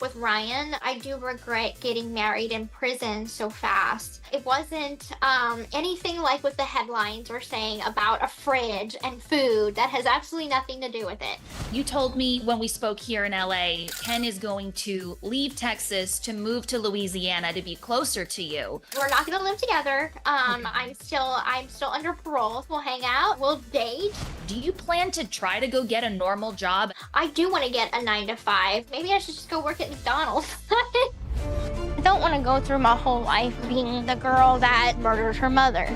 with Ryan. I do regret getting married in prison so fast. It wasn't anything like what the headlines were saying about a fridge and food. That has absolutely nothing to do with it. You told me when we spoke here in LA, Ken is going to leave Texas to move to Louisiana to be closer to you. We're not going to live together. I'm still under parole. We'll hang out. We'll date. Do you plan to try to go get a normal job? I do want to get a 9-to-5. Maybe I should just go work at McDonald's. I don't want to go through my whole life being the girl that murdered her mother.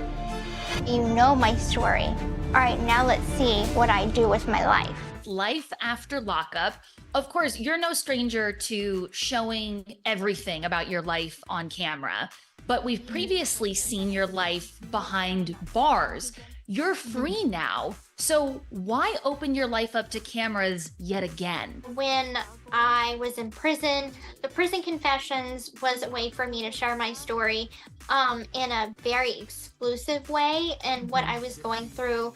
You know my story. All right, now let's see what I do with my life. Life after lockup. Of course, you're no stranger to showing everything about your life on camera, but we've previously seen your life behind bars. You're free now, so why open your life up to cameras yet again? When I was in prison, the prison confessions was a way for me to share my story in a very exclusive way and what I was going through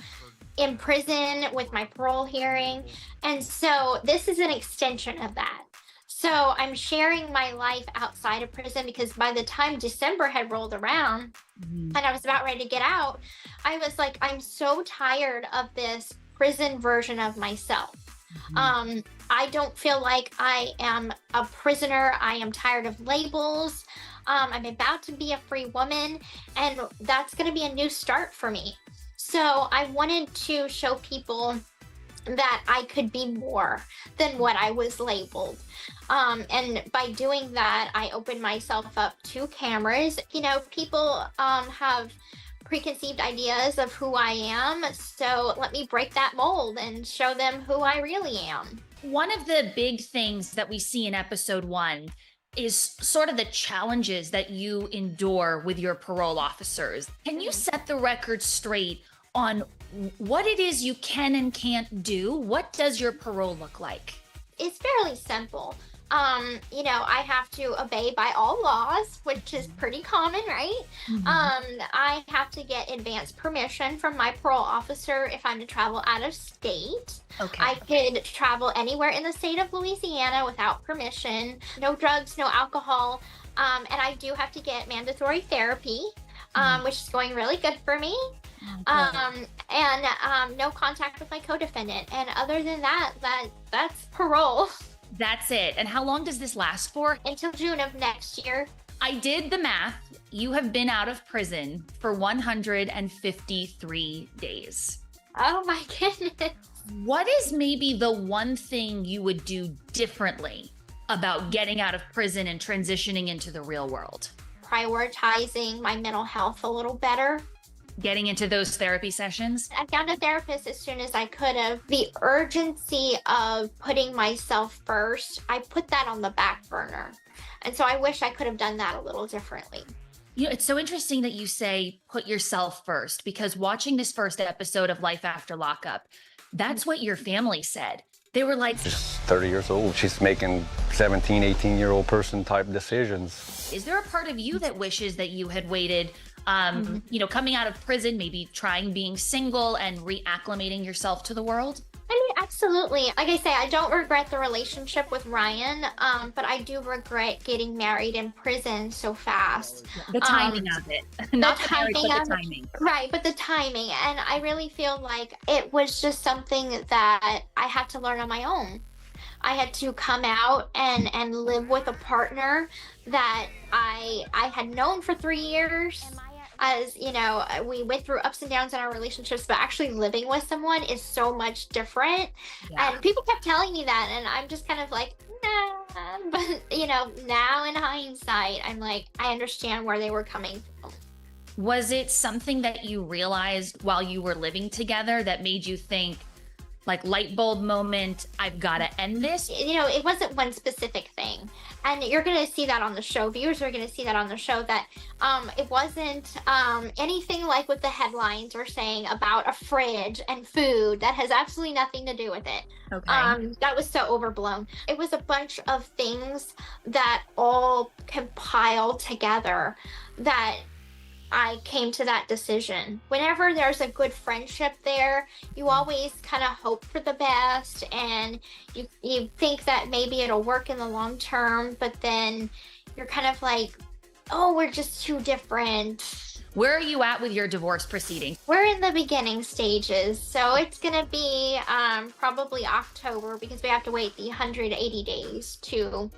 in prison with my parole hearing. And so this is an extension of that. So I'm sharing my life outside of prison because by the time December had rolled around and I was about ready to get out, I was like, I'm so tired of this prison version of myself. I don't feel like I am a prisoner. I am tired of labels. I'm about to be a free woman, and that's going to be a new start for me. So I wanted to show people that I could be more than what I was labeled. And by doing that, I opened myself up to cameras. You know, people have preconceived ideas of who I am. So let me break that mold and show them who I really am. One of the big things that we see in episode 1 is sort of the challenges that you endure with your parole officers. Can you set the record straight on what it is you can and can't do? What does your parole look like? It's fairly simple. You know, I have to obey by all laws, which is pretty common, right? I have to get advance permission from my parole officer if I'm to travel out of state. Okay. I could travel anywhere in the state of Louisiana without permission. No drugs, no alcohol. And I do have to get mandatory therapy, which is going really good for me. And no contact with my co-defendant. And other than that, that's parole. That's it. And how long does this last for? Until June of next year. I did the math. You have been out of prison for 153 days. Oh my goodness. What is maybe the one thing you would do differently about getting out of prison and transitioning into the real world? Prioritizing my mental health a little better. Getting into those therapy sessions? I found a therapist as soon as I could have. The urgency of putting myself first, I put that on the back burner. And so I wish I could have done that a little differently. You know, it's so interesting that you say put yourself first, because watching this first episode of Life After Lockup, that's what your family said. They were like, she's 30 years old. She's making 17, 18-year-old person type decisions. Is there a part of you that wishes that you had waited, you know, coming out of prison, maybe trying being single and reacclimating yourself to the world? I mean, absolutely. Like I say, I don't regret the relationship with Ryan, but I do regret getting married in prison so fast. The timing of it. Not the marriage, but the timing. Right, but the timing. And I really feel like it was just something that I had to learn on my own. I had to come out and live with a partner that I had known for 3 years. As you know, we went through ups and downs in our relationships, but actually living with someone is so much different. Yeah. And people kept telling me that, and I'm just kind of like, nah. But you know, now in hindsight, I'm like, I understand where they were coming from. Was it something that you realized while you were living together that made you think, like, light bulb moment, I've got to end this? You know, it wasn't one specific thing. And you're going to see that on the show. Viewers are going to see that on the show, that it wasn't anything like what the headlines were saying about a fridge and food. That has absolutely nothing to do with it. Okay. That was so overblown. It was a bunch of things that all compiled together that I came to that decision. Whenever there's a good friendship there, you always kind of hope for the best, and you think that maybe it'll work in the long term, but then you're kind of like, oh, we're just too different. Where are you at with your divorce proceedings? We're in the beginning stages, so it's gonna be probably October, because we have to wait the 180 days to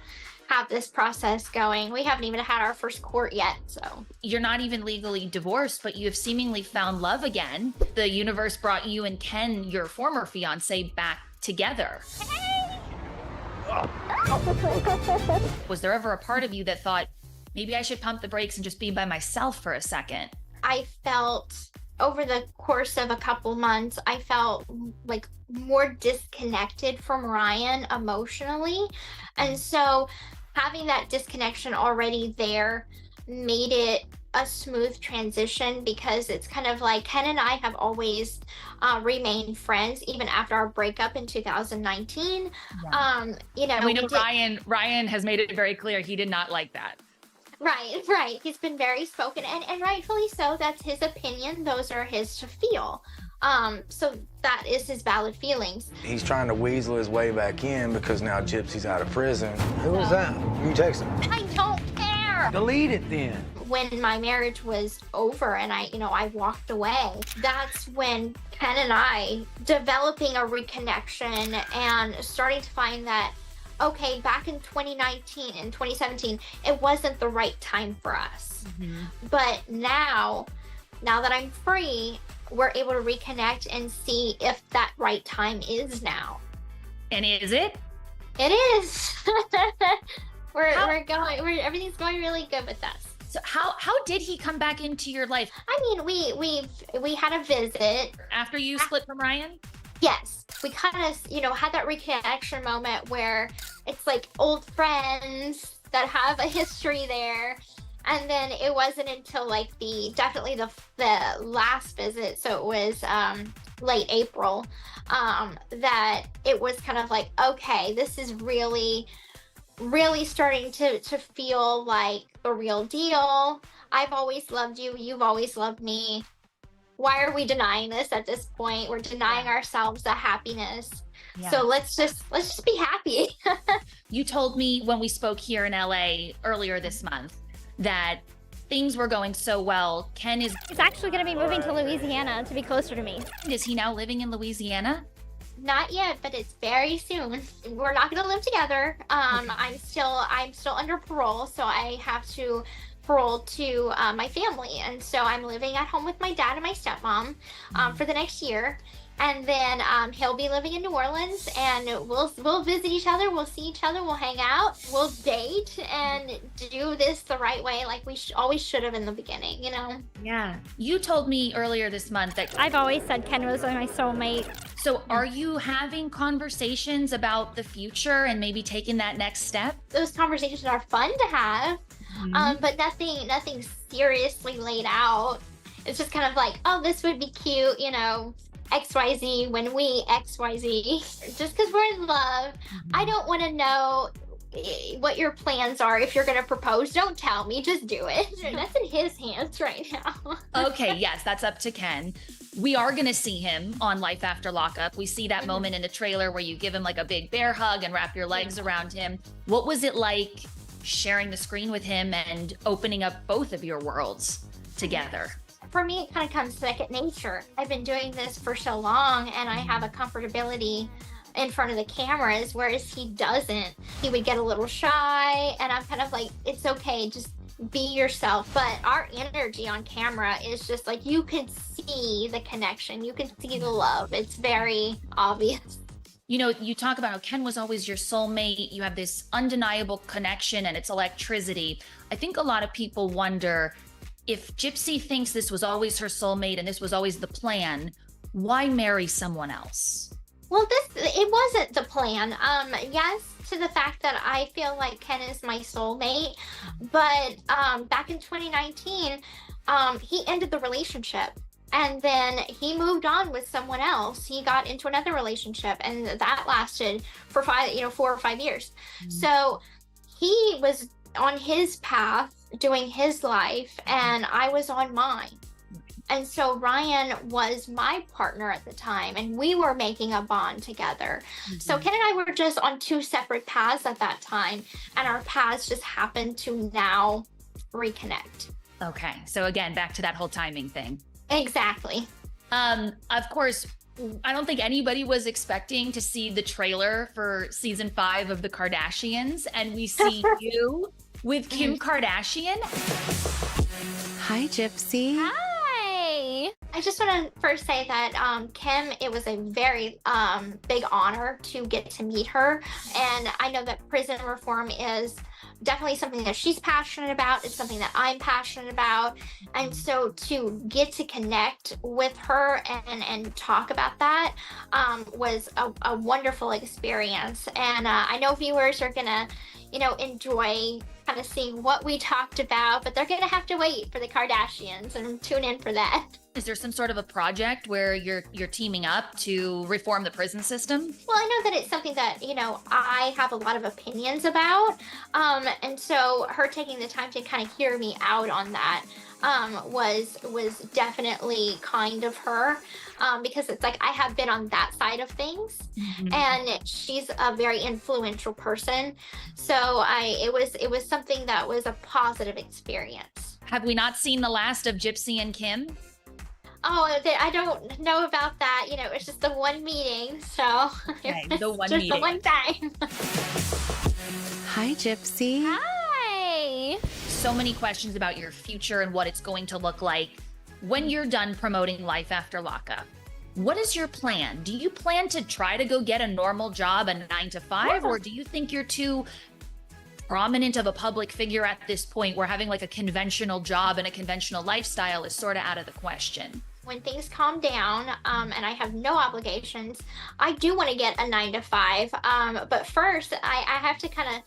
have this process going. We haven't even had our first court yet, so. You're not even legally divorced, but you have seemingly found love again. The universe brought you and Ken, your former fiance, back together. Was there ever a part of you that thought, maybe I should pump the brakes and just be by myself for a second? I felt over the course of a couple months, I felt like more disconnected from Ryan emotionally. And so having that disconnection already there made it a smooth transition, because it's kind of like Ken and I have always remained friends even after our breakup in 2019. Yeah. You know, and we know Ryan has made it very clear he did not like that. Right. He's been very spoken, and rightfully so. That's his opinion. Those are his to feel. So that is his valid feelings. He's trying to weasel his way back in because now Gypsy's out of prison. Who was that? You texted him. I don't care. Delete it then. When my marriage was over and I walked away, that's when Ken and I developing a reconnection and starting to find that, okay, back in 2019 and 2017, it wasn't the right time for us. Mm-hmm. But now that I'm free, we're able to reconnect and see if that right time is now. And is it? It is. Everything's going really good with us. So how did he come back into your life? I mean, we had a visit. After you split from Ryan? Yes. We kind of, had that reconnection moment where it's like old friends that have a history there. And then it wasn't until like definitely the last visit, so it was late April, that it was kind of like, okay, this is really starting to feel like the real deal. I've always loved you. You've always loved me. Why are we denying this at this point? We're denying ourselves the happiness. Yeah. So let's just be happy. You told me when we spoke here in LA earlier this month that things were going so well. He's actually going to be moving to Louisiana to be closer to me. Is he now living in Louisiana? Not yet, but it's very soon. We're not going to live together. I'm still under parole, so I have to parole to my family, and so I'm living at home with my dad and my stepmom for the next year. And then he'll be living in New Orleans, and we'll visit each other, we'll see each other, we'll hang out, we'll date, and do this the right way, like we always should have in the beginning, Yeah. You told me earlier this month that I've always said Ken was my soulmate. So are you having conversations about the future and maybe taking that next step? Those conversations are fun to have, but nothing seriously laid out. It's just kind of like, oh, this would be cute, XYZ when we XYZ. Just because we're in love, I don't want to know what your plans are. If you're going to propose, don't tell me, just do it. That's in his hands right now. Okay, yes, that's up to Ken. We are going to see him on Life After Lockup. We see that moment in the trailer where you give him like a big bear hug and wrap your legs around him. What was it like sharing the screen with him and opening up both of your worlds together? For me, it kind of comes second nature. I've been doing this for so long, and I have a comfortability in front of the cameras, whereas he doesn't. He would get a little shy, and I'm kind of like, it's okay, just be yourself. But our energy on camera is just like, you can see the connection, you can see the love. It's very obvious. You talk about how Ken was always your soulmate. You have this undeniable connection, and it's electricity. I think a lot of people wonder, if Gypsy thinks this was always her soulmate and this was always the plan, why marry someone else? Well, it wasn't the plan. Yes, to the fact that I feel like Ken is my soulmate, but back in 2019, he ended the relationship, and then he moved on with someone else. He got into another relationship, and that lasted for 4 or 5 years. So he was on his path doing his life and I was on mine. And so Ryan was my partner at the time, and we were making a bond together. So Ken and I were just on two separate paths at that time, and our paths just happened to now reconnect. Okay. So again, back to that whole timing thing. Exactly. Of course, I don't think anybody was expecting to see the trailer for season 5 of The Kardashians, and we see you with Kim Kardashian. Hi, Gypsy. Hi. I just want to first say that Kim, it was a very big honor to get to meet her. And I know that prison reform is definitely something that she's passionate about. It's something that I'm passionate about. And so to get to connect with her and talk about that was a wonderful experience. And I know viewers are going to, enjoy kind of seeing what we talked about, but they're going to have to wait for the Kardashians and tune in for that. Is there some sort of a project where you're teaming up to reform the prison system? Well, I know that it's something that, I have a lot of opinions about. And so her taking the time to kind of hear me out on that was definitely kind of her, because it's like I have been on that side of things, and she's a very influential person. So it was something that was a positive experience. Have we not seen the last of Gypsy and Kim? Oh, I don't know about that. It's just the one meeting. So Okay, the one just meeting. the one time. Hi, Gypsy. Hi. So many questions about your future and what it's going to look like when you're done promoting Life After Lockup. What is your plan? Do you plan to try to go get a normal job, a 9-to-5, or do you think you're too prominent of a public figure at this point where having like a conventional job and a conventional lifestyle is sort of out of the question? When things calm down and I have no obligations, I do want to get a 9-to-5. But first, I have to kind of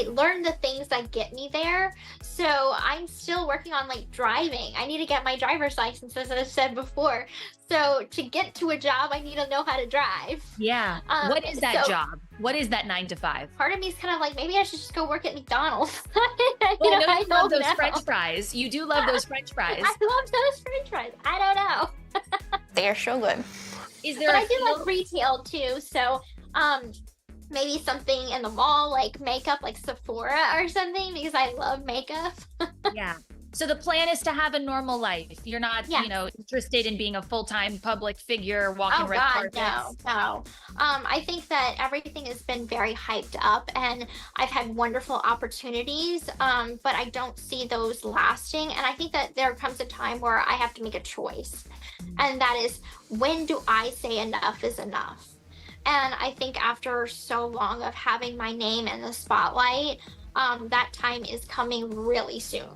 learn the things that get me there. So I'm still working on driving. I need to get my driver's license, as I've said before. So to get to a job, I need to know how to drive. Yeah. What is that job? What is that 9-to-5? Part of me is kind of like, maybe I should just go work at McDonald's. Well, I love those know. French fries. You do love those French fries. I love those French fries. I don't know. They are so good. Is there But a I do like retail too. So maybe something in the mall, like makeup, like Sephora or something, because I love makeup. Yeah. So the plan is to have a normal life. You're not, Yes. interested in being a full-time public figure, walking Oh red God, carpets. no. I think that everything has been very hyped up, and I've had wonderful opportunities, but I don't see those lasting. And I think that there comes a time where I have to make a choice, and that is, when do I say enough is enough? And I think after so long of having my name in the spotlight, that time is coming really soon.